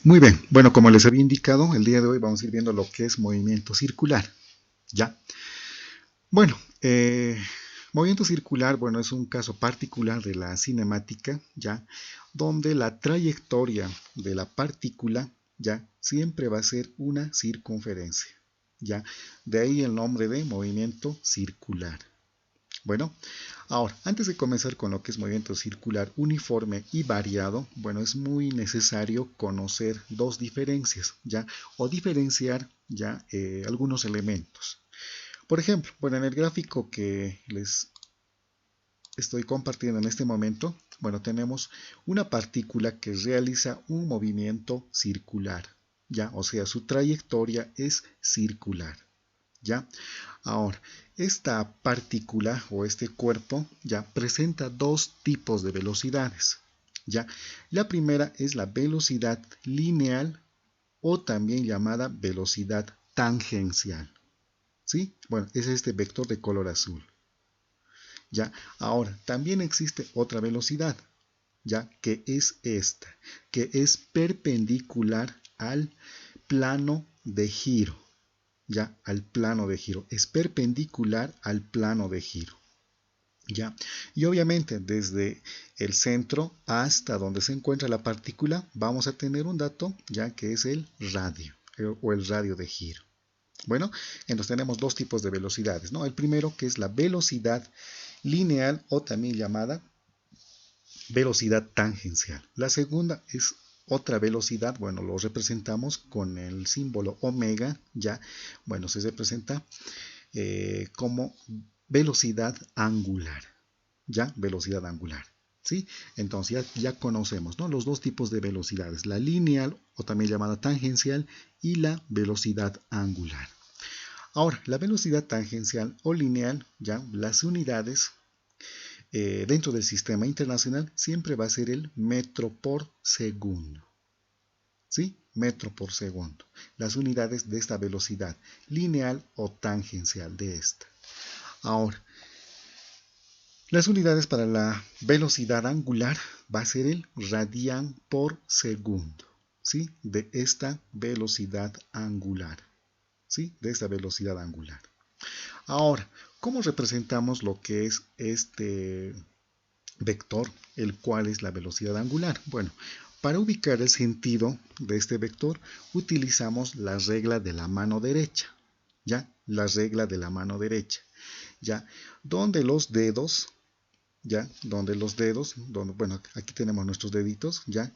Muy bien, bueno, como les había indicado, el día de hoy vamos a ir viendo lo que es movimiento circular, ¿ya? Bueno, movimiento circular, bueno, es un caso particular de la cinemática, ¿ya? Donde la trayectoria de la partícula, ¿ya? Siempre va a ser una circunferencia, ¿ya? De ahí el nombre de movimiento circular. Bueno, ahora, antes de comenzar con lo que es movimiento circular uniforme y variado, bueno, es muy necesario conocer dos diferencias, ¿ya? O diferenciar, ¿ya? Algunos elementos. Por ejemplo, bueno, en el gráfico que les estoy compartiendo en este momento, bueno, tenemos una partícula que realiza un movimiento circular, ¿ya? O sea, su trayectoria es circular. ¿Ya? Ahora, esta partícula o este cuerpo ya presenta dos tipos de velocidades. ¿Ya? La primera es la velocidad lineal o también llamada velocidad tangencial. ¿Sí? Bueno, es este vector de color azul. ¿Ya? Ahora, también existe otra velocidad, ¿ya? Que es esta, que es perpendicular al plano de giro. Ya al plano de giro, es perpendicular al plano de giro. ¿Ya? Y obviamente desde el centro hasta donde se encuentra la partícula vamos a tener un dato ya que es el radio o el radio de giro. Bueno, entonces tenemos dos tipos de velocidades, ¿no? El primero que es la velocidad lineal o también llamada velocidad tangencial. La segunda es otra velocidad, bueno, lo representamos con el símbolo omega, ya, bueno, se representa como velocidad angular, ya, velocidad angular, ¿sí? Entonces ya conocemos, ¿no? Los dos tipos de velocidades, la lineal o también llamada tangencial y la velocidad angular. Ahora, la velocidad tangencial o lineal, ya, las unidades dentro del sistema internacional siempre va a ser el metro por segundo. ¿Sí? Metro por segundo. Las unidades de esta velocidad lineal o tangencial de esta. Ahora, las unidades para la velocidad angular va a ser el radian por segundo. ¿Sí? De esta velocidad angular. ¿Sí? De esta velocidad angular. Ahora, ¿cómo representamos lo que es este vector, el cual es la velocidad angular? Bueno, para ubicar el sentido de este vector utilizamos la regla de la mano derecha, ¿ya? La regla de la mano derecha, ¿ya? Donde los dedos, ¿ya? Bueno, aquí tenemos nuestros deditos, ¿ya?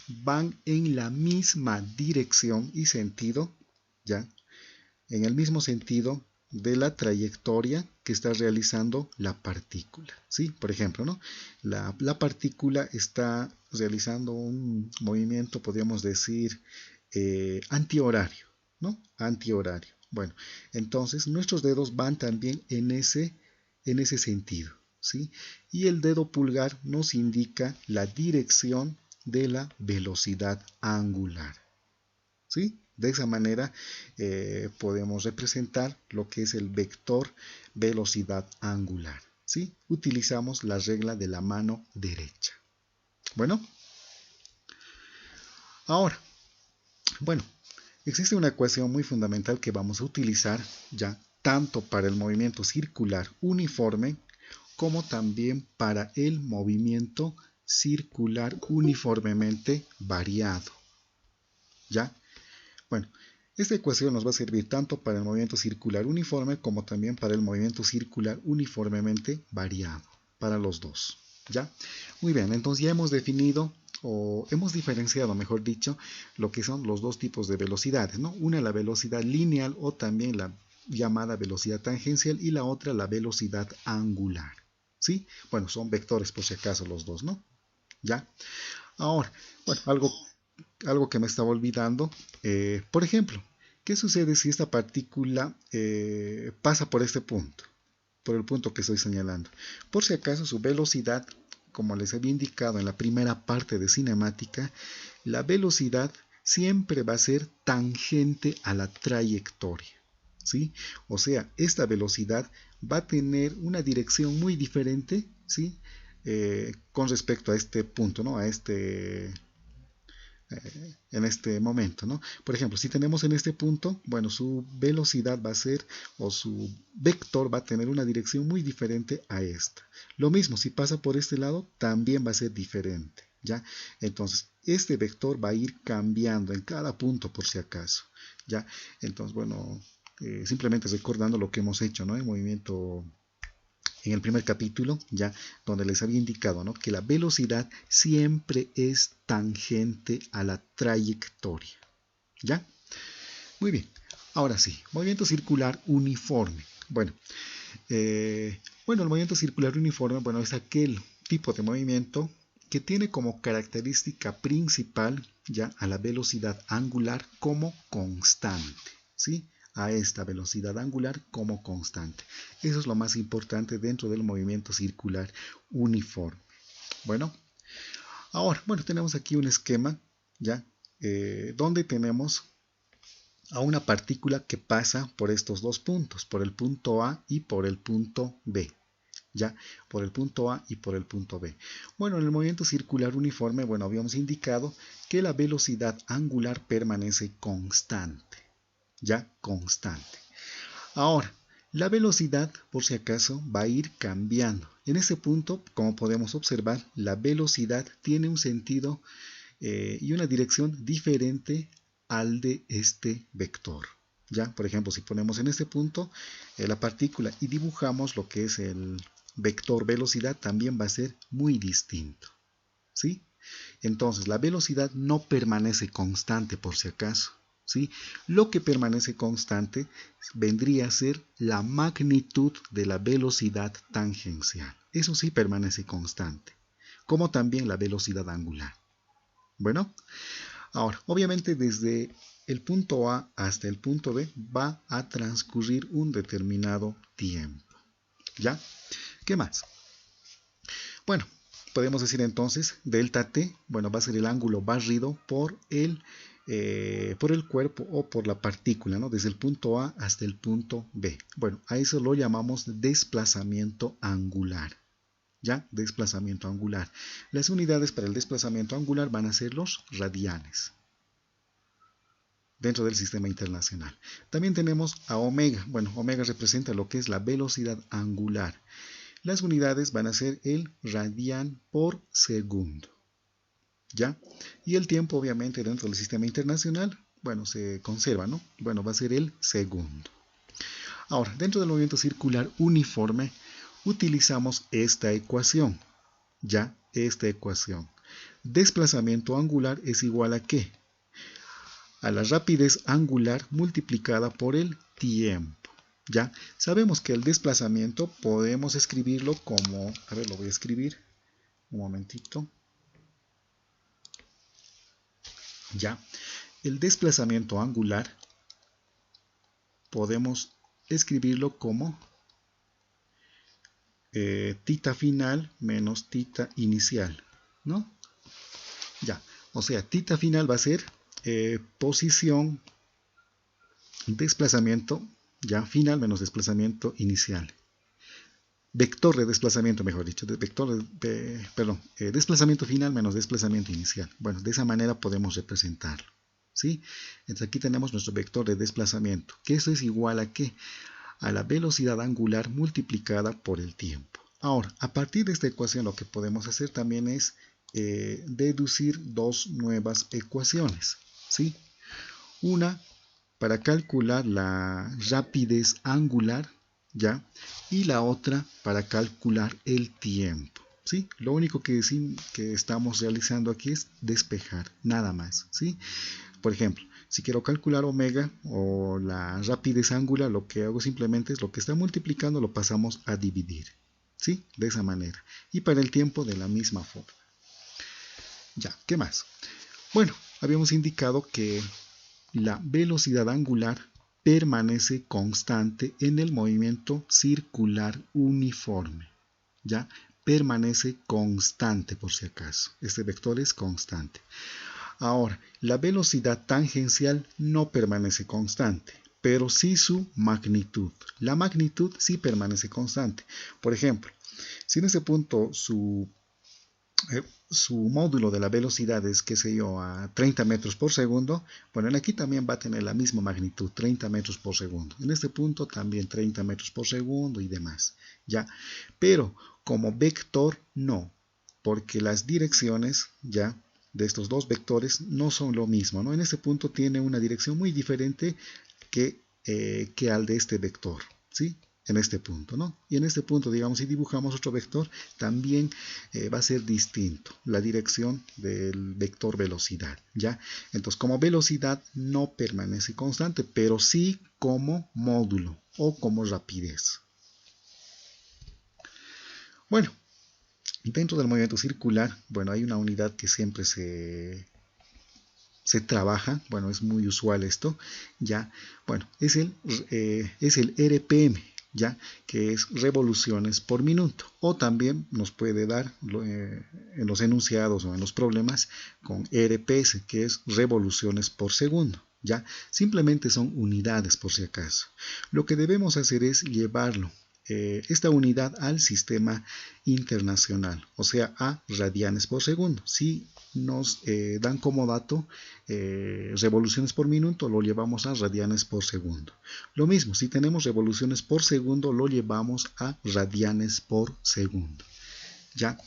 Van en la misma dirección y sentido, ¿ya? En el mismo sentido de la trayectoria que está realizando la partícula, ¿sí? Por ejemplo, ¿no? La partícula está realizando un movimiento, podríamos decir, antihorario, ¿no? Antihorario. Bueno, entonces nuestros dedos van también en ese sentido, ¿sí? Y el dedo pulgar nos indica la dirección de la velocidad angular, ¿sí? De esa manera podemos representar lo que es el vector velocidad angular, ¿sí? Utilizamos la regla de la mano derecha. Bueno, ahora, bueno, existe una ecuación muy fundamental que vamos a utilizar ya tanto para el movimiento circular uniforme como también para el movimiento circular uniformemente variado. ¿Ya? Bueno, esta ecuación nos va a servir tanto para el movimiento circular uniforme como también para el movimiento circular uniformemente variado, para los dos. ¿Ya? Muy bien, entonces ya hemos definido o hemos diferenciado, mejor dicho, lo que son los dos tipos de velocidades, ¿no? Una la velocidad lineal o también la llamada velocidad tangencial y la otra la velocidad angular. ¿Sí? Bueno, son vectores por si acaso los dos, ¿no? ¿Ya? Ahora, bueno, algo que me estaba olvidando, por ejemplo, ¿qué sucede si esta partícula pasa por este punto? Por el punto que estoy señalando. Por si acaso su velocidad, como les había indicado en la primera parte de cinemática, la velocidad siempre va a ser tangente a la trayectoria, ¿sí? O sea, esta velocidad va a tener una dirección muy diferente, ¿sí? Con respecto a este punto, ¿no? A este en este momento, ¿no? Por ejemplo, si tenemos en este punto, bueno, su velocidad va a ser, o su vector va a tener una dirección muy diferente a esta. Lo mismo, si pasa por este lado, también va a ser diferente, ¿ya? Entonces, este vector va a ir cambiando en cada punto por si acaso, ¿ya? Entonces, bueno, simplemente recordando lo que hemos hecho, ¿no? En movimiento en el primer capítulo, ya donde les había indicado, ¿no?, que la velocidad siempre es tangente a la trayectoria. ¿Ya? Muy bien. Ahora sí, movimiento circular uniforme. Bueno, el movimiento circular uniforme, bueno, es aquel tipo de movimiento que tiene como característica principal ya a la velocidad angular como constante, ¿sí? A esta velocidad angular como constante. Eso es lo más importante dentro del movimiento circular uniforme. Bueno, ahora, tenemos aquí un esquema, ¿ya? Donde tenemos a una partícula que pasa por estos dos puntos, por el punto A y por el punto B. ¿Ya? Por el punto A y por el punto B. Bueno, en el movimiento circular uniforme, habíamos indicado que la velocidad angular permanece constante. ¿Ya? Constante. Ahora, la velocidad, por si acaso, va a ir cambiando. En este punto, como podemos observar, la velocidad tiene un sentido y una dirección diferente al de este vector. ¿Ya? Por ejemplo, si ponemos en este punto la partícula y dibujamos lo que es el vector velocidad, también va a ser muy distinto. ¿Sí? Entonces, la velocidad no permanece constante por si acaso. ¿Sí? Lo que permanece constante vendría a ser la magnitud de la velocidad tangencial. Eso sí permanece constante, como también la velocidad angular. Bueno, ahora, obviamente desde el punto A hasta el punto B va a transcurrir un determinado tiempo. ¿Ya? ¿Qué más? Bueno, podemos decir entonces delta T, va a ser el ángulo barrido por el cuerpo o por la partícula, ¿no? Desde el punto A hasta el punto B. Bueno, a eso lo llamamos desplazamiento angular. ¿Ya? Desplazamiento angular. Las unidades para el desplazamiento angular van a ser los radianes dentro del sistema internacional. También tenemos a omega. Bueno, omega representa lo que es la velocidad angular. Las unidades van a ser el radian por segundo. ¿Ya? Y el tiempo, obviamente, dentro del sistema internacional, se conserva, ¿no? Va a ser el segundo. Ahora, dentro del movimiento circular uniforme, utilizamos esta ecuación. ¿Ya? Esta ecuación. Desplazamiento angular es igual a ¿qué? A la rapidez angular multiplicada por el tiempo. ¿Ya? Sabemos que el desplazamiento podemos escribirlo como, a ver, lo voy a escribir, un momentito. ¿Ya? El desplazamiento angular podemos escribirlo como tita final menos tita inicial, ¿no? Ya, o sea, tita final va a ser posición, desplazamiento, ya final menos desplazamiento inicial. Vector de desplazamiento, mejor dicho, desplazamiento final menos desplazamiento inicial. Bueno, de esa manera podemos representarlo. ¿Sí? Entonces aquí tenemos nuestro vector de desplazamiento, que eso es igual a ¿qué? A la velocidad angular multiplicada por el tiempo. Ahora, a partir de esta ecuación lo que podemos hacer también es deducir dos nuevas ecuaciones. ¿Sí? Una para calcular la rapidez angular, ¿ya? Y la otra para calcular el tiempo. ¿Sí? Lo único que estamos realizando aquí es despejar, nada más. ¿Sí? Por ejemplo, si quiero calcular omega o la rapidez angular, lo que hago simplemente es lo que está multiplicando lo pasamos a dividir. ¿Sí? De esa manera. Y para el tiempo de la misma forma. Ya, ¿qué más? Bueno, habíamos indicado que la velocidad angular permanece constante en el movimiento circular uniforme. ¿Ya? Permanece constante por si acaso. Este vector es constante. Ahora, la velocidad tangencial no permanece constante, pero sí su magnitud. La magnitud sí permanece constante. Por ejemplo, si en ese punto su su módulo de la velocidad es, qué sé yo, a 30 metros por segundo, bueno, aquí también va a tener la misma magnitud, 30 metros por segundo. En este punto también 30 metros por segundo y demás, ¿ya? Pero como vector no, porque las direcciones, ¿ya?, de estos dos vectores no son lo mismo, ¿no? En este punto tiene una dirección muy diferente que al de este vector, ¿sí? En este punto, ¿no? Y en este punto, digamos, si dibujamos otro vector, también va a ser distinto la dirección del vector velocidad, ¿ya? Entonces, como velocidad no permanece constante, pero sí como módulo o como rapidez. Bueno, dentro del movimiento circular, bueno, hay una unidad que siempre se trabaja, bueno, es muy usual esto, ya, bueno, es el RPM, ya, que es revoluciones por minuto, o también nos puede dar en los enunciados o en los problemas con RPS, que es revoluciones por segundo, ya, simplemente son unidades por si acaso. Lo que debemos hacer es llevarlo esta unidad al sistema internacional, o sea, a radianes por segundo. Si nos dan como dato revoluciones por minuto, lo llevamos a radianes por segundo. Lo mismo, si tenemos revoluciones por segundo, lo llevamos a radianes por segundo. ¿Ya?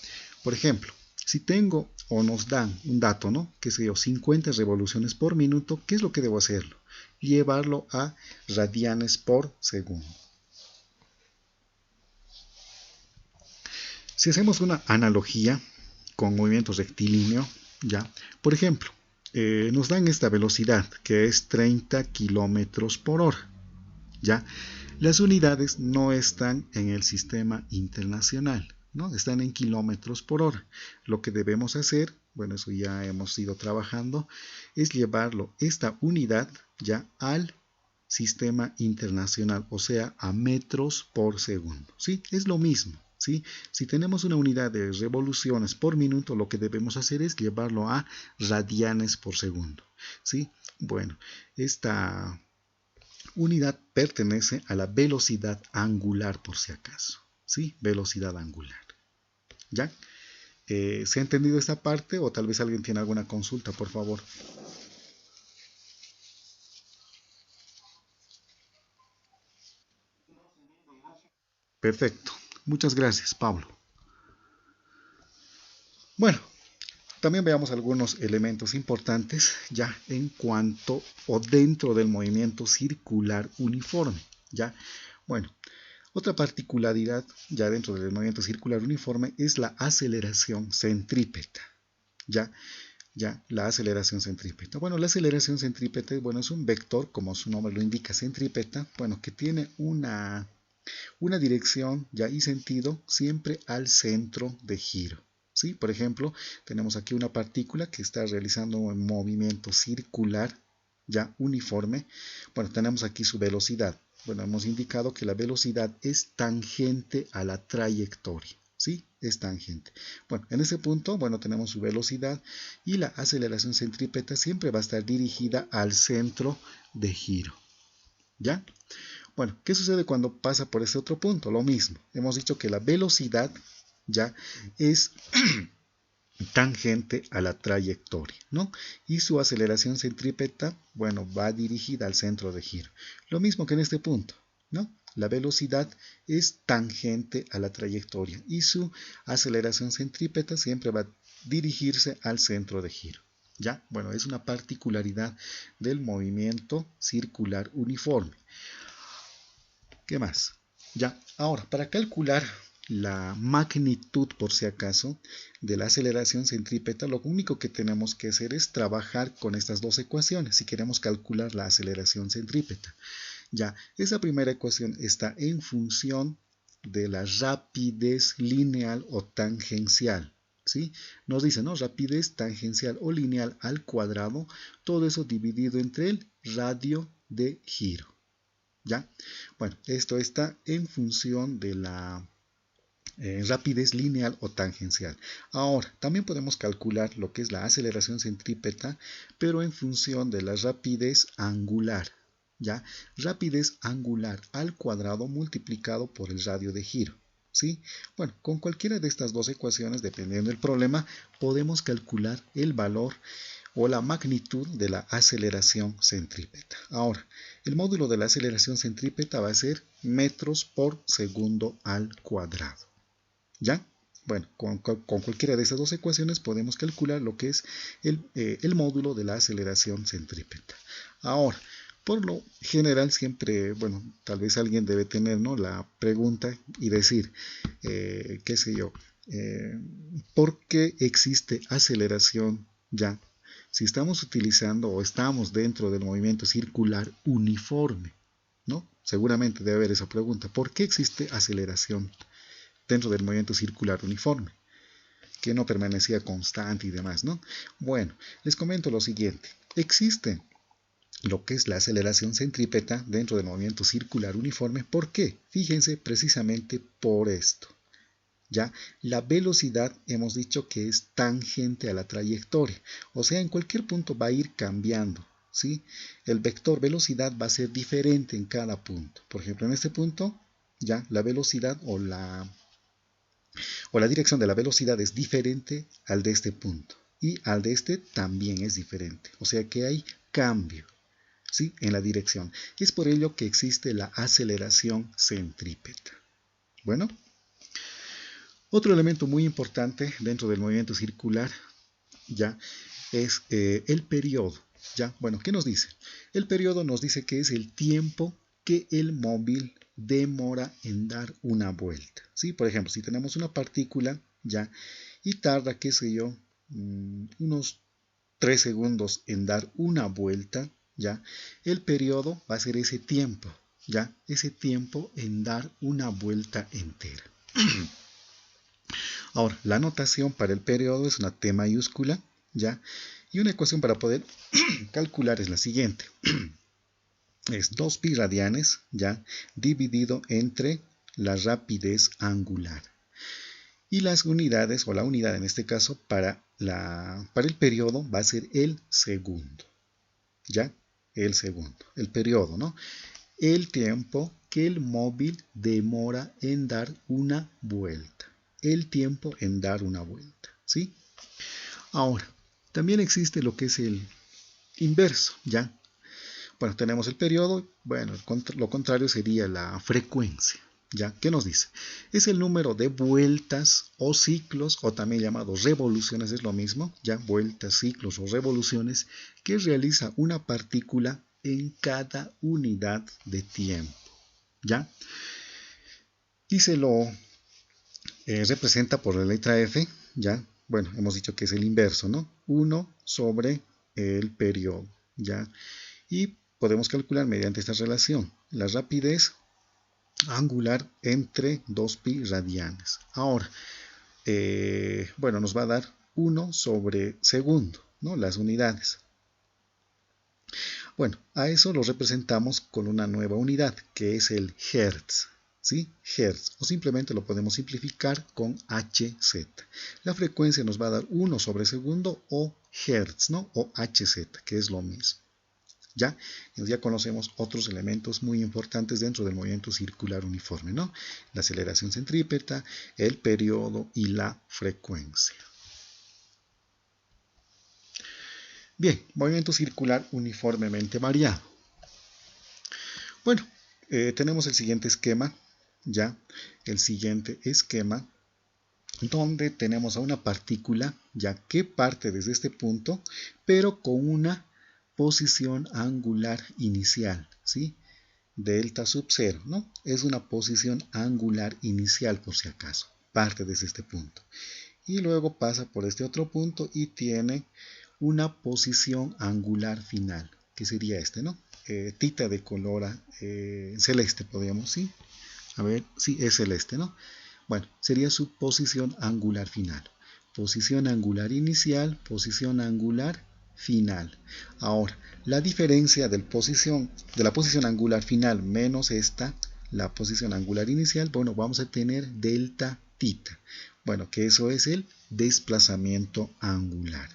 Por ejemplo, si tengo o nos dan un dato, ¿no?, que sé yo, 50 revoluciones por minuto, ¿qué es lo que debo hacerlo? Llevarlo a radianes por segundo. Si hacemos una analogía con movimiento rectilíneo, ¿ya? Por ejemplo, nos dan esta velocidad que es 30 kilómetros por hora, ¿ya? Las unidades no están en el sistema internacional, ¿no? Están en kilómetros por hora. Lo que debemos hacer, bueno, eso ya hemos ido trabajando, es llevarlo, esta unidad, ya al sistema internacional, o sea, a metros por segundo, ¿sí? Es lo mismo, ¿sí? Si tenemos una unidad de revoluciones por minuto, lo que debemos hacer es llevarlo a radianes por segundo, ¿sí? Bueno, esta unidad pertenece a la velocidad angular, por si acaso, ¿sí? Velocidad angular, ¿ya? ¿Se ha entendido esta parte o tal vez alguien tiene alguna consulta, por favor? Perfecto. Muchas gracias, Pablo. Bueno, también veamos algunos elementos importantes ya en cuanto o dentro del movimiento circular uniforme, ¿ya? Bueno, otra particularidad ya dentro del movimiento circular uniforme es la aceleración centrípeta, ¿ya? Ya, la aceleración centrípeta. Bueno, la aceleración centrípeta, bueno, es un vector, como su nombre lo indica, centrípeta, bueno, que tiene una dirección ya y sentido siempre al centro de giro. ¿Sí? Por ejemplo, tenemos aquí una partícula que está realizando un movimiento circular ya uniforme. Bueno, tenemos aquí su velocidad. Bueno, hemos indicado que la velocidad es tangente a la trayectoria. ¿Sí? Es tangente. Bueno, en ese punto, bueno, tenemos su velocidad y la aceleración centrípeta siempre va a estar dirigida al centro de giro. ¿Ya? Bueno, ¿qué sucede cuando pasa por ese otro punto? Lo mismo. Hemos dicho que la velocidad ya es tangente a la trayectoria, ¿no? Y su aceleración centrípeta, bueno, va dirigida al centro de giro. Lo mismo que en este punto, ¿no? La velocidad es tangente a la trayectoria y su aceleración centrípeta siempre va a dirigirse al centro de giro. ¿Ya? Bueno, es una particularidad del movimiento circular uniforme. ¿Qué más? Ya, ahora, para calcular la magnitud, por si acaso, de la aceleración centrípeta, lo único que tenemos que hacer es trabajar con estas dos ecuaciones si queremos calcular la aceleración centrípeta. Ya, esa primera ecuación está en función de la rapidez lineal o tangencial. ¿Sí? Nos dice, ¿no? Rapidez tangencial o lineal al cuadrado, todo eso dividido entre el radio de giro. ¿Ya? Bueno, esto está en función de la rapidez lineal o tangencial. Ahora, también podemos calcular lo que es la aceleración centrípeta, pero en función de la rapidez angular. ¿Ya? Rapidez angular al cuadrado multiplicado por el radio de giro. ¿sí? Bueno, con cualquiera de estas dos ecuaciones, dependiendo del problema, podemos calcular el valor o la magnitud de la aceleración centrípeta. Ahora, el módulo de la aceleración centrípeta va a ser metros por segundo al cuadrado. ¿Ya? Bueno, con cualquiera de estas dos ecuaciones podemos calcular lo que es el módulo de la aceleración centrípeta. Ahora, por lo general siempre, bueno, tal vez alguien debe tener, ¿no?, la pregunta y decir, qué sé yo, ¿por qué existe aceleración ya? Si estamos utilizando o estamos dentro del movimiento circular uniforme, ¿no? Seguramente debe haber esa pregunta. ¿Por qué existe aceleración dentro del movimiento circular uniforme? Que no permanecía constante y demás, ¿no? Bueno, les comento lo siguiente. Existe lo que es la aceleración centrípeta dentro del movimiento circular uniforme. ¿Por qué? Fíjense precisamente por esto. Ya, la velocidad hemos dicho que es tangente a la trayectoria, o sea, en cualquier punto va a ir cambiando, ¿sí? El vector velocidad va a ser diferente en cada punto. Por ejemplo, en este punto, ya la velocidad o la dirección de la velocidad es diferente al de este punto, y al de este también es diferente, o sea que hay cambio, ¿sí?, en la dirección. Es por ello que existe la aceleración centrípeta. Bueno, otro elemento muy importante dentro del movimiento circular ya es el periodo. ¿Ya? Bueno, ¿qué nos dice? El periodo nos dice que es el tiempo que el móvil demora en dar una vuelta. ¿Sí? Por ejemplo, si tenemos una partícula ya y tarda, qué sé yo, unos 3 segundos en dar una vuelta, ¿ya? El periodo va a ser ese tiempo, ¿ya? Ese tiempo en dar una vuelta entera. Ahora, la notación para el periodo es una T mayúscula, ¿ya? Y una ecuación para poder calcular es la siguiente. Es 2pi radianes, ¿ya?, dividido entre la rapidez angular. Y las unidades, o la unidad en este caso, para el periodo va a ser el segundo, ¿ya? El segundo, el periodo, ¿no? El tiempo que el móvil demora en dar una vuelta. El tiempo en dar una vuelta, ¿sí? Ahora, también existe lo que es el inverso, ¿ya? Bueno, tenemos el periodo, bueno, lo contrario sería la frecuencia, ¿ya? ¿Qué nos dice? Es el número de vueltas o ciclos, o también llamados revoluciones, es lo mismo, ¿ya? Vueltas, ciclos o revoluciones que realiza una partícula en cada unidad de tiempo, ¿ya? Y se lo representa por la letra F, ¿ya? Bueno, hemos dicho que es el inverso, ¿no? 1 sobre el periodo, ¿ya? Y podemos calcular mediante esta relación la rapidez angular entre 2pi radianes. Ahora, bueno, nos va a dar 1 sobre segundo, ¿no? Las unidades. Bueno, a eso lo representamos con una nueva unidad, que es el hertz, ¿sí? Hertz, o simplemente lo podemos simplificar con Hz. La frecuencia nos va a dar 1 sobre segundo o hertz, ¿no? O Hz, que es lo mismo. ¿Ya? Ya conocemos otros elementos muy importantes dentro del movimiento circular uniforme, ¿no? La aceleración centrípeta, el periodo y la frecuencia. Bien, movimiento circular uniformemente variado. Bueno, tenemos el siguiente esquema, ¿ya? El siguiente esquema donde tenemos a una partícula, ya que parte desde este punto, pero con una posición angular inicial, ¿sí? Delta sub 0, ¿no? Es una posición angular inicial por si acaso, parte desde este punto. Y luego pasa por este otro punto y tiene una posición angular final, que sería este, ¿no? Tita de color celeste, podríamos, ¿sí? A ver, sí, es celeste, ¿no? Bueno, sería su posición angular final. Posición angular inicial, posición angular final. Ahora, la diferencia de la posición angular final menos esta, la posición angular inicial, bueno, vamos a tener delta tita. Bueno, que eso es el desplazamiento angular.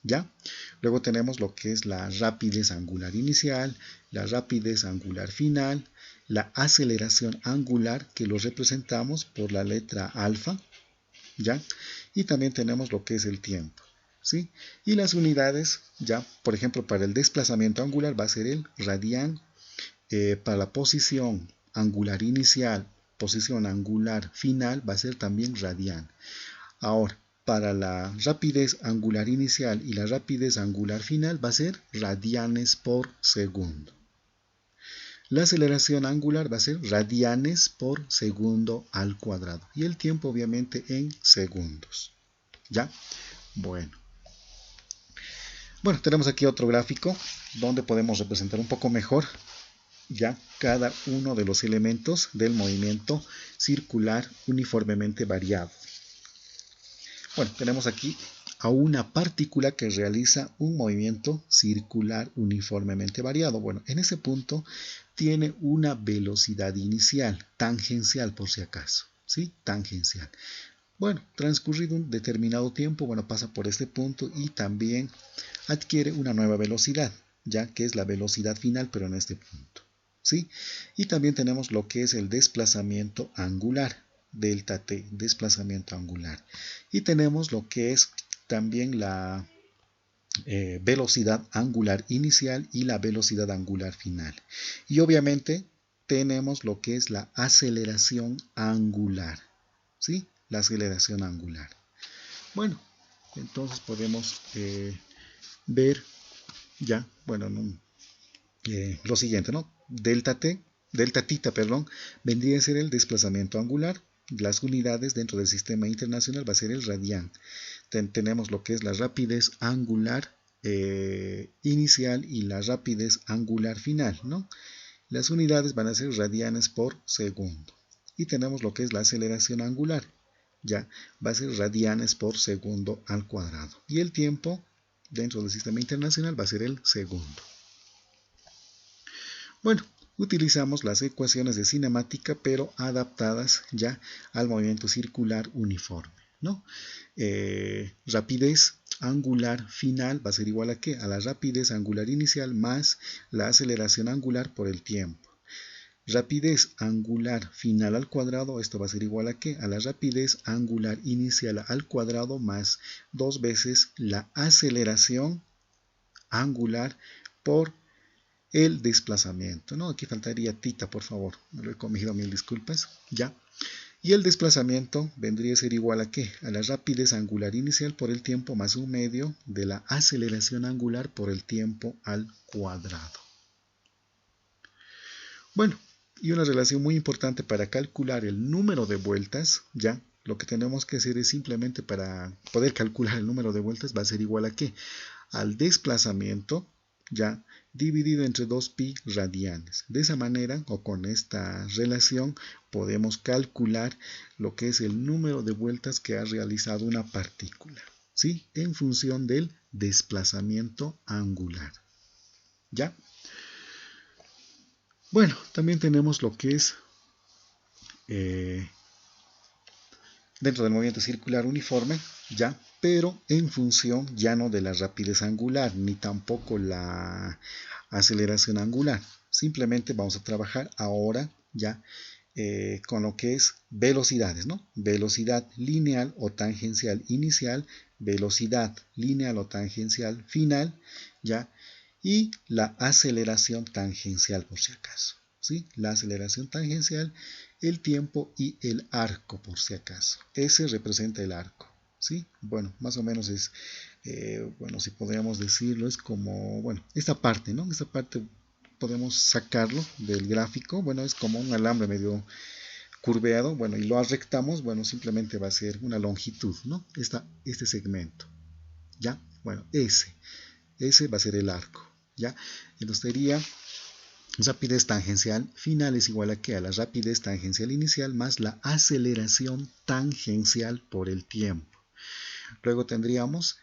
¿Ya? Luego tenemos lo que es la rapidez angular inicial, la rapidez angular final, la aceleración angular, que lo representamos por la letra alfa, ¿ya? Y también tenemos lo que es el tiempo, ¿sí? Y las unidades, ya, por ejemplo, para el desplazamiento angular va a ser el radian, para la posición angular inicial, posición angular final, va a ser también radian. Ahora, para la rapidez angular inicial y la rapidez angular final va a ser radianes por segundo. La aceleración angular va a ser radianes por segundo al cuadrado. Y el tiempo obviamente en segundos. ¿Ya? Bueno. Bueno, tenemos aquí otro gráfico donde podemos representar un poco mejor ya cada uno de los elementos del movimiento circular uniformemente variado. Bueno, tenemos aquí a una partícula que realiza un movimiento circular uniformemente variado. Bueno, en ese punto tiene una velocidad inicial, tangencial por si acaso, ¿sí? Tangencial. Bueno, transcurrido un determinado tiempo, bueno, pasa por este punto y también adquiere una nueva velocidad, ya que es la velocidad final, pero en este punto, ¿sí? Y también tenemos lo que es el desplazamiento angular, delta t, desplazamiento angular. Y tenemos lo que es también la velocidad angular inicial y la velocidad angular final. Y obviamente tenemos lo que es la aceleración angular, ¿sí? La aceleración angular. Bueno, entonces podemos ver ya, bueno, lo siguiente, ¿no? Delta tita, perdón, vendría a ser el desplazamiento angular. Las unidades dentro del sistema internacional va a ser el radian. Tenemos lo que es la rapidez angular inicial y la rapidez angular final, ¿no? Las unidades van a ser radianes por segundo. Y tenemos lo que es la aceleración angular, ya va a ser radianes por segundo al cuadrado. Y el tiempo dentro del sistema internacional va a ser el segundo. Bueno, utilizamos las ecuaciones de cinemática, pero adaptadas ya al movimiento circular uniforme, ¿no? Rapidez angular final va a ser igual a ¿qué? A la rapidez angular inicial más la aceleración angular por el tiempo. Rapidez angular final al cuadrado, esto va a ser igual a ¿qué? A la rapidez angular inicial al cuadrado más 2 veces la aceleración angular por el desplazamiento, ¿no? Aquí faltaría tita, por favor, me lo he comido, mil disculpas, ya. Y el desplazamiento vendría a ser igual a ¿qué? A la rapidez angular inicial por el tiempo más 1/2 de la aceleración angular por el tiempo al cuadrado. Bueno, y una relación muy importante para calcular el número de vueltas, ya, lo que tenemos que hacer es simplemente para poder calcular el número de vueltas va a ser igual a ¿qué? Al desplazamiento, ya, dividido entre 2pi radianes. De esa manera, o con esta relación, podemos calcular lo que es el número de vueltas que ha realizado una partícula, ¿sí? En función del desplazamiento angular, ¿ya? Bueno, también tenemos lo que es dentro del movimiento circular uniforme, ya, pero en función ya no de la rapidez angular, ni tampoco la aceleración angular. Simplemente vamos a trabajar ahora ya con lo que es velocidades, ¿no? Velocidad lineal o tangencial inicial, velocidad lineal o tangencial final, ya, y la aceleración tangencial por si acaso, ¿sí? La aceleración tangencial, el tiempo y el arco por si acaso. Ese representa el arco, ¿sí? Bueno, más o menos es, bueno, si podríamos decirlo, es como, bueno, esta parte, ¿no? Esta parte podemos sacarlo del gráfico, bueno, es como un alambre medio curveado, bueno, y lo arrectamos, bueno, simplemente va a ser una longitud, ¿no? Este segmento, ¿ya? Bueno, ese va a ser el arco, ¿ya? Entonces sería rapidez tangencial final es igual a ¿qué? A la rapidez tangencial inicial más la aceleración tangencial por el tiempo. Luego tendríamos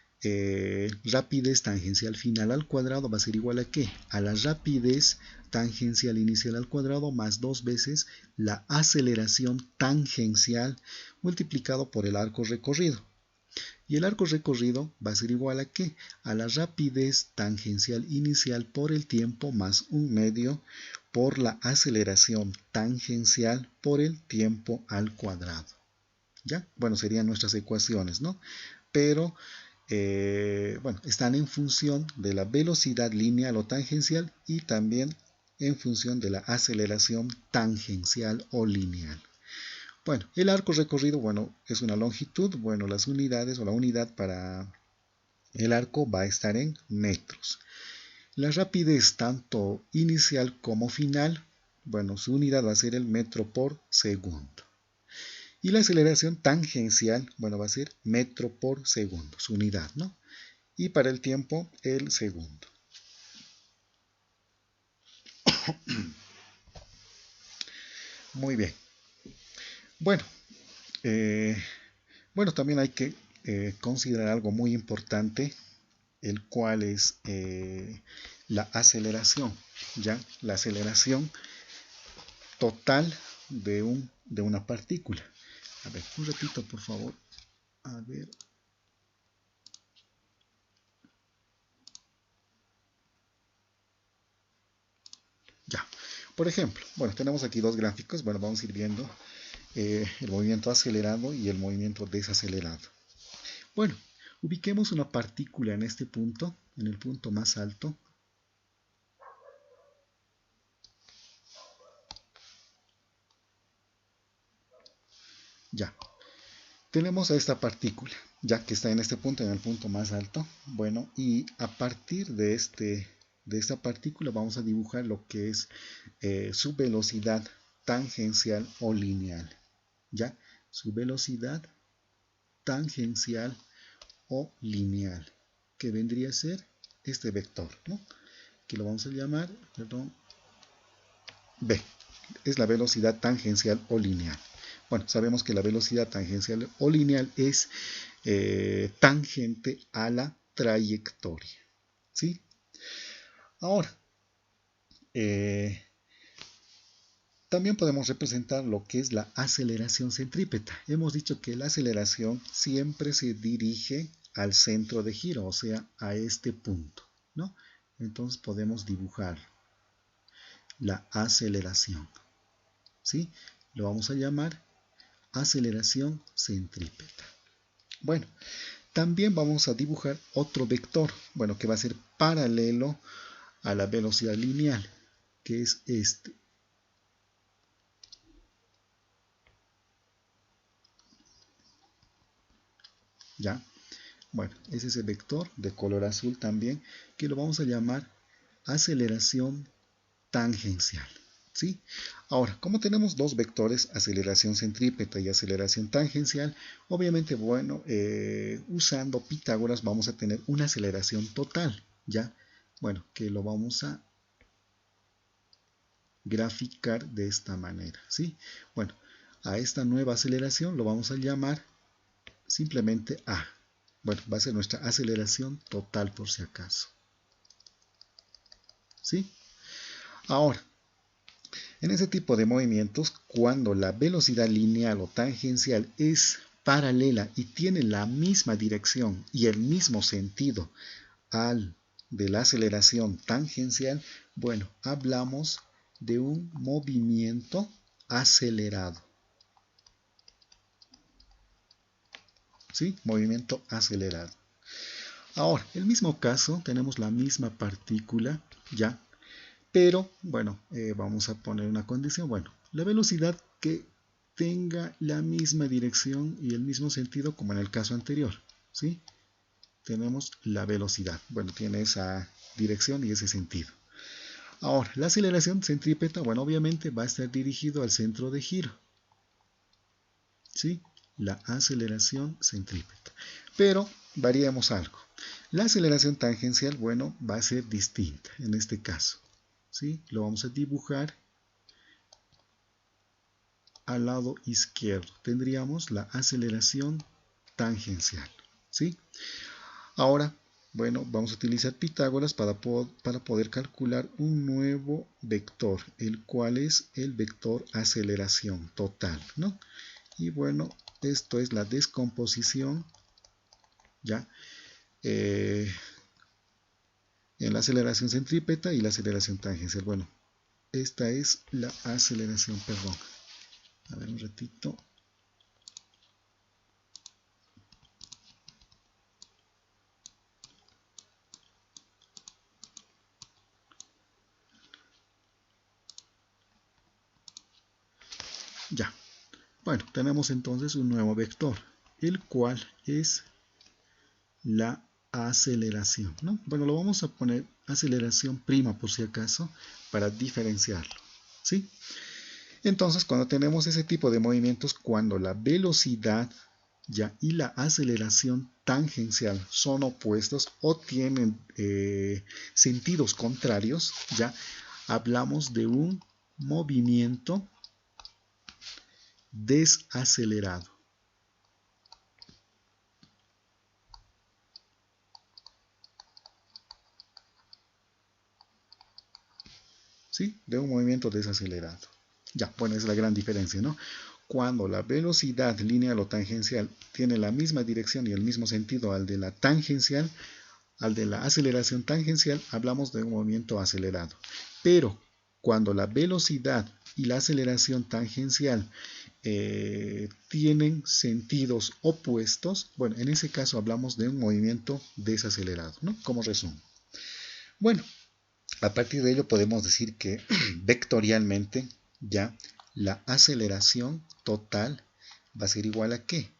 rapidez tangencial final al cuadrado va a ser igual a ¿qué? A la rapidez tangencial inicial al cuadrado más 2 veces la aceleración tangencial multiplicado por el arco recorrido. Y el arco recorrido va a ser igual a ¿qué? A la rapidez tangencial inicial por el tiempo más 1/2 por la aceleración tangencial por el tiempo al cuadrado. ¿Ya? Bueno, serían nuestras ecuaciones, ¿no? Pero, bueno, están en función de la velocidad lineal o tangencial y también en función de la aceleración tangencial o lineal. Bueno, el arco recorrido, bueno, es una longitud, bueno, las unidades o la unidad para el arco va a estar en metros. La rapidez tanto inicial como final, bueno, su unidad va a ser el metro por segundo. Y la aceleración tangencial, bueno, va a ser metro por segundo, su unidad, ¿no? Y para el tiempo, el segundo. Muy bien. Bueno, también hay que considerar algo muy importante, el cual es la aceleración, ¿ya? La aceleración total de una partícula. A ver, un ratito, por favor. A ver. Ya. Por ejemplo, bueno, tenemos aquí dos gráficos. Bueno, vamos a ir viendo el movimiento acelerado y el movimiento desacelerado. Bueno, ubiquemos una partícula en este punto, en el punto más alto. Ya. Tenemos a esta partícula, ya que está en este punto, en el punto más alto. Bueno, y a partir de esta partícula vamos a dibujar lo que es su velocidad tangencial o lineal. ¿Ya? Su velocidad tangencial o lineal, que vendría a ser este vector, ¿no? Que lo vamos a llamar, perdón, B. Es la velocidad tangencial o lineal. Bueno, sabemos que la velocidad tangencial o lineal es tangente a la trayectoria. ¿Sí? Ahora, también podemos representar lo que es la aceleración centrípeta. Hemos dicho que la aceleración siempre se dirige al centro de giro, o sea, a este punto, ¿no? Entonces podemos dibujar la aceleración, ¿sí? Lo vamos a llamar aceleración centrípeta. Bueno, también vamos a dibujar otro vector, bueno, que va a ser paralelo a la velocidad lineal, que es este. ¿Ya? Bueno, es ese vector de color azul también, que lo vamos a llamar aceleración tangencial. ¿Sí? Ahora, como tenemos dos vectores, aceleración centrípeta y aceleración tangencial, obviamente, bueno, usando Pitágoras vamos a tener una aceleración total, ¿ya? Bueno, que lo vamos a graficar de esta manera, ¿sí? Bueno, a esta nueva aceleración lo vamos a llamar simplemente A. Bueno, va a ser nuestra aceleración total por si acaso. ¿Sí? Ahora, en ese tipo de movimientos, cuando la velocidad lineal o tangencial es paralela y tiene la misma dirección y el mismo sentido al de la aceleración tangencial, bueno, hablamos de un movimiento acelerado. ¿Sí? Movimiento acelerado. Ahora, el mismo caso, tenemos la misma partícula, ¿ya? Pero, bueno, vamos a poner una condición. Bueno, la velocidad que tenga la misma dirección y el mismo sentido como en el caso anterior, ¿sí? Tenemos la velocidad. Bueno, tiene esa dirección y ese sentido. Ahora, la aceleración centrípeta, bueno, obviamente va a estar dirigido al centro de giro, ¿sí? La aceleración centrípeta. Pero variemos algo. La aceleración tangencial, bueno, va a ser distinta en este caso, ¿sí? Lo vamos a dibujar al lado izquierdo. Tendríamos la aceleración tangencial, ¿sí? Ahora, bueno, vamos a utilizar Pitágoras para poder calcular un nuevo vector, el cual es el vector aceleración total, ¿no? Y bueno, esto es la descomposición ¿ya? En la aceleración centrípeta y la aceleración tangencial. Bueno, esta es la aceleración, perdón. A ver un ratito. Ya. Bueno, tenemos entonces un nuevo vector, el cual es la aceleración, ¿no? Bueno, lo vamos a poner aceleración prima por si acaso para diferenciarlo, ¿sí? Entonces, cuando tenemos ese tipo de movimientos, cuando la velocidad ya y la aceleración tangencial son opuestos o tienen sentidos contrarios, ya hablamos de un movimiento desacelerado. ¿Sí? De un movimiento desacelerado. Ya, bueno, esa es la gran diferencia, ¿no? Cuando la velocidad lineal o tangencial tiene la misma dirección y el mismo sentido al de la tangencial, al de la aceleración tangencial, hablamos de un movimiento acelerado. Pero cuando la velocidad y la aceleración tangencial tienen sentidos opuestos, bueno, en ese caso hablamos de un movimiento desacelerado, ¿no? Como resumen. Bueno, a partir de ello podemos decir que vectorialmente ya la aceleración total va a ser igual a ¿qué?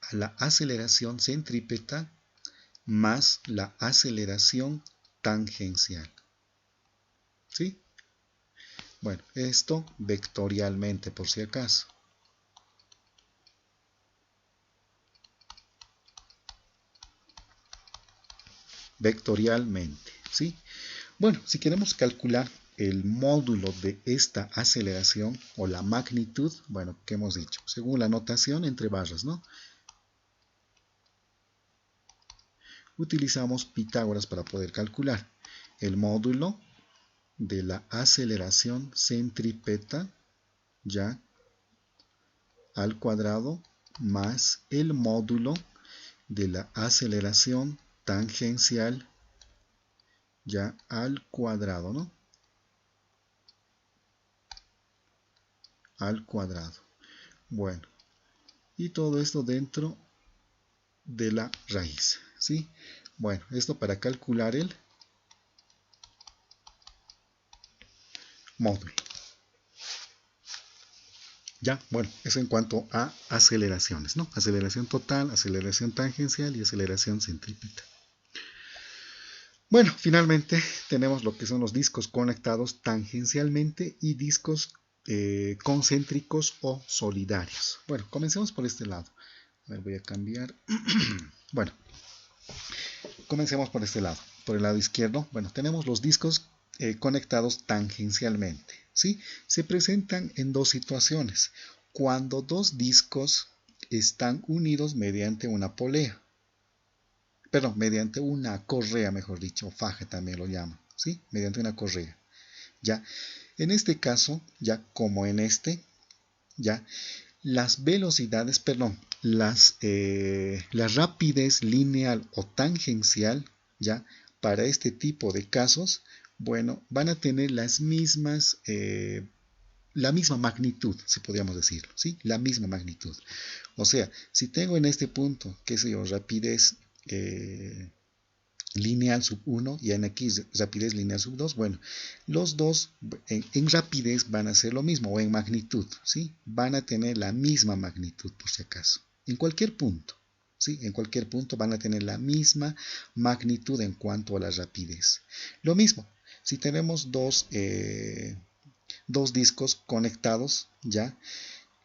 A la aceleración centrípeta más la aceleración tangencial. ¿Sí? Bueno, esto vectorialmente por si acaso. Vectorialmente, ¿sí? Bueno, si queremos calcular el módulo de esta aceleración o la magnitud, bueno, ¿qué hemos dicho? Según la notación entre barras, ¿no? Utilizamos Pitágoras para poder calcular el módulo de la aceleración centrípeta ya al cuadrado más el módulo de la aceleración tangencial ya al cuadrado, ¿no? Al cuadrado. Bueno, y todo esto dentro de la raíz, ¿sí? Bueno, esto para calcular el módulo. Ya, bueno, eso en cuanto a aceleraciones, ¿no? Aceleración total, aceleración tangencial y aceleración centrípeta. Bueno, finalmente tenemos lo que son los discos conectados tangencialmente y discos concéntricos o solidarios. Bueno, comencemos por este lado. A ver, voy a cambiar. Bueno, comencemos por este lado. Por el lado izquierdo, bueno, tenemos los discos conectados tangencialmente, ¿sí? Se presentan en dos situaciones. Cuando dos discos están unidos mediante una polea. Perdón, mediante una correa, mejor dicho, o faja también lo llaman, ¿sí? Mediante una correa. Ya, en este caso, ya como en este, ya, las velocidades, perdón, la rapidez lineal o tangencial, ya, para este tipo de casos, bueno, van a tener las mismas, la misma magnitud, si podríamos decirlo, ¿sí? La misma magnitud. O sea, si tengo en este punto, qué sé yo, rapidez lineal sub 1 y en aquí rapidez lineal sub 2, bueno, los dos en rapidez van a ser lo mismo o en magnitud, ¿sí? Van a tener la misma magnitud por si acaso, en cualquier punto, ¿sí? En cualquier punto van a tener la misma magnitud en cuanto a la rapidez. Lo mismo, si tenemos dos discos conectados, ya,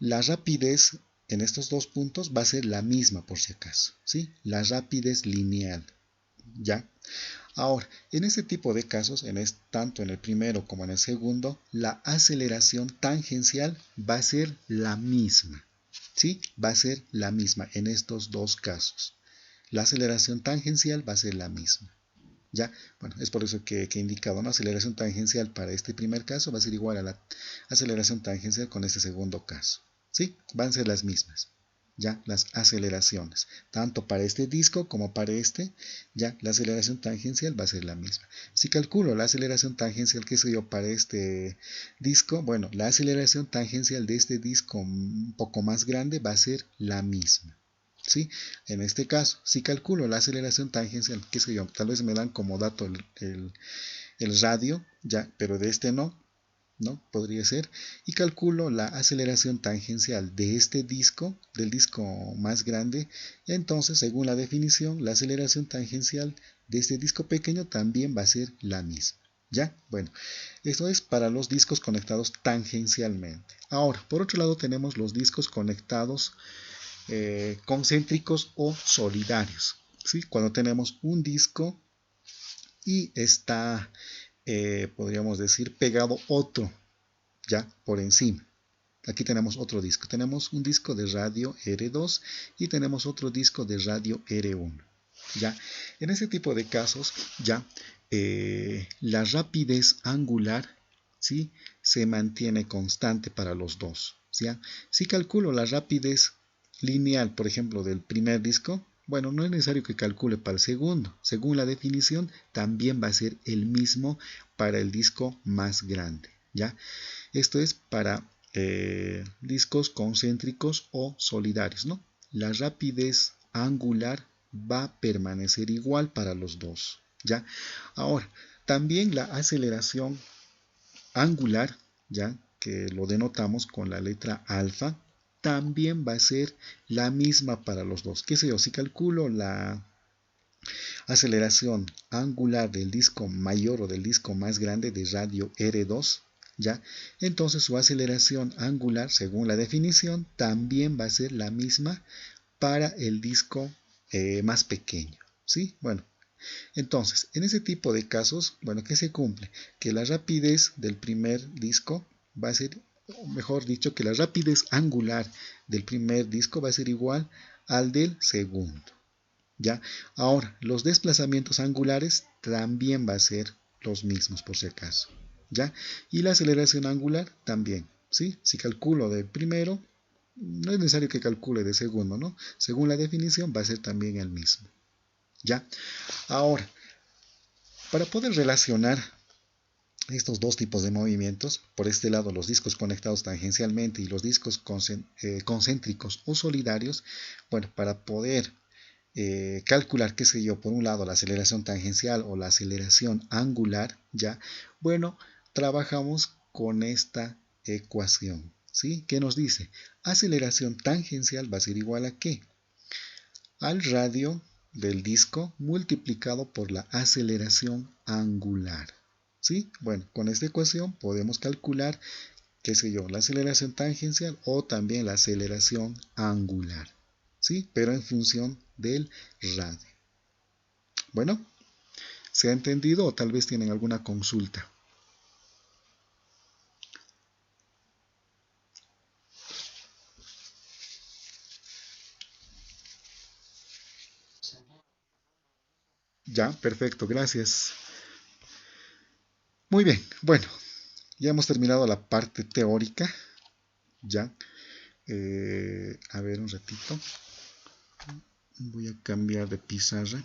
la rapidez en estos dos puntos va a ser la misma por si acaso, ¿sí? La rapidez lineal. ¿Ya? Ahora, en este tipo de casos, tanto en el primero como en el segundo, la aceleración tangencial va a ser la misma. ¿Sí? Va a ser la misma en estos dos casos. La aceleración tangencial va a ser la misma. ¿Ya? Bueno, es por eso que he indicado, ¿no? Aceleración tangencial para este primer caso va a ser igual a la aceleración tangencial con este segundo caso. ¿Sí? Van a ser las mismas. ya las aceleraciones, tanto para este disco como para este, ya la aceleración tangencial va a ser la misma. Si calculo la aceleración tangencial, qué sé yo, para este disco, bueno, la aceleración tangencial de este disco un poco más grande va a ser la misma. ¿Sí? En este caso, si calculo la aceleración tangencial, qué sé yo, tal vez me dan como dato el radio, ya, pero de este no, ¿no? Podría ser, y calculo la aceleración tangencial de este disco, del disco más grande, entonces según la definición, la aceleración tangencial de este disco pequeño también va a ser la misma. ¿Ya? Bueno, esto es para los discos conectados tangencialmente. Ahora, por otro lado tenemos los discos conectados concéntricos o solidarios. ¿Sí? Cuando tenemos un disco y está, podríamos decir, pegado otro ya por encima. Aquí tenemos otro disco. Tenemos un disco de radio R2 y tenemos otro disco de radio R1. ¿Ya? En este tipo de casos, ya la rapidez angular, ¿sí?, se mantiene constante para los dos. ¿Ya? Si calculo la rapidez lineal, por ejemplo, del primer disco, bueno, no es necesario que calcule para el segundo. Según la definición, también va a ser el mismo para el disco más grande. ¿Ya? Esto es para discos concéntricos o solidarios, ¿no? La rapidez angular va a permanecer igual para los dos, ¿ya? Ahora, también la aceleración angular, ¿ya?, que lo denotamos con la letra alfa, también va a ser la misma para los dos. ¿Qué sé yo? Si calculo la aceleración angular del disco mayor o del disco más grande de radio R2, ¿ya? Entonces su aceleración angular, según la definición, también va a ser la misma para el disco más pequeño, ¿sí? Bueno, entonces, en ese tipo de casos, bueno, ¿qué se cumple? Que la rapidez del primer disco va a ser, o mejor dicho, que la rapidez angular del primer disco va a ser igual al del segundo. ¿Ya? Ahora, los desplazamientos angulares también va a ser los mismos por si acaso. ¿Ya? Y la aceleración angular también. ¿Sí? Si calculo del primero, no es necesario que calcule de segundo, ¿no? Según la definición va a ser también el mismo. ¿Ya? Ahora, para poder relacionar estos dos tipos de movimientos, por este lado los discos conectados tangencialmente y los discos concéntricos o solidarios, bueno, para poder calcular, qué sé yo, por un lado la aceleración tangencial o la aceleración angular, ya, bueno, trabajamos con esta ecuación, ¿sí? ¿Qué nos dice? Aceleración tangencial va a ser igual a ¿qué? Al radio del disco multiplicado por la aceleración angular, ¿sí? Bueno, con esta ecuación podemos calcular, qué sé yo, la aceleración tangencial o también la aceleración angular, ¿sí? Pero en función del radio. Bueno, ¿se ha entendido o tal vez tienen alguna consulta? Ya, perfecto, gracias. Muy bien, bueno, ya hemos terminado la parte teórica. Ya, a ver un ratito. Voy a cambiar de pizarra.